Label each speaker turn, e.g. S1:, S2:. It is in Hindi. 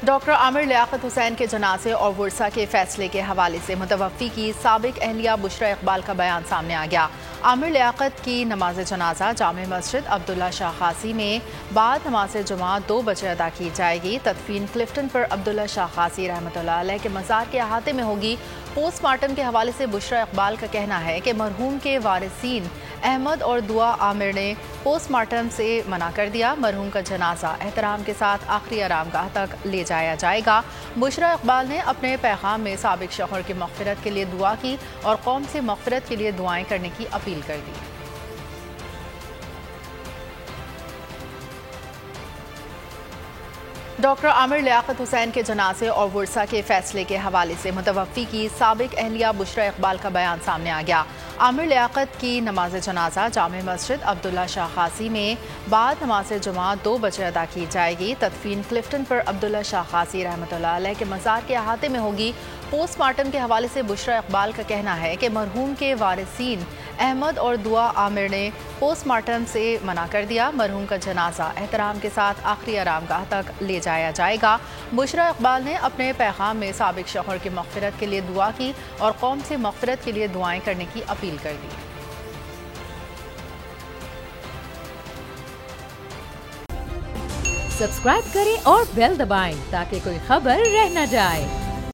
S1: डॉक्टर आमिर लियाकत हुसैन के जनाजे और वर्सा के फैसले के हवाले से मुतवफ़ी की साबिक अहलिया बुशरा इकबाल का बयान सामने आ गया। आमिर लियाकत की नमाज जनाजा जामे मस्जिद अब्दुल्ला शाह खासी में बाद नमाज जुमा 2 बजे अदा की जाएगी। तदफीन क्लिफ्टन पर अब्दुल्ला शाह खासी रहमतुल्लाह अलैह के मज़ार के अहाते में होगी। पोस्टमार्टम के हवाले से बुशरा इकबाल का कहना है कि मरहूम के वारिसीन अहमद और दुआ आमिर ने पोस्टमार्टम से मना कर दिया। मरहूम का जनाजा एहतराम के साथ आखिरी आरामगाह तक ले जाया जाएगा। बुशरा इकबाल ने अपने पैगाम में साबिक शौहर की मग़फ़िरत के लिए दुआ की और कौम से मग़फ़िरत के लिए दुआएं करने की अपील कर दी। डॉक्टर आमिर लियाकत हुसैन के जनाजे और वर्सा के फैसले के हवाले से मुतवफ़ी की साबिक अहलिया बुशरा इकबाल का बयान सामने आ गया। आमिर लियाकत की नमाज जनाजा जामे मस्जिद अब्दुल्ला शाह खासी में बाद नमाज जुमा 2 बजे अदा की जाएगी। तदफीन क्लिफ्टन पर अब्दुल्ला शाह खासी रहमतुल्लाह अलैह के मज़ार के अहाते में होगी। पोस्टमार्टम के हवाले से बुशरा इकबाल का कहना है कि मरहूम के वारिसीन अहमद और दुआ आमिर ने पोस्टमार्टम से मना कर दिया। मरहूम का जनाजा एहतराम के साथ आखिरी आरामगाह तक ले जाया जाएगा। बुशरा इकबाल ने अपने पैगाम में साबिक शौहर की मग़फ़िरत के लिए दुआ की और कौम से मग़फ़िरत के लिए दुआएं करने की अपील कर दी।
S2: सब्सक्राइब करें और बेल दबाएं ताकि कोई खबर रह न जाए।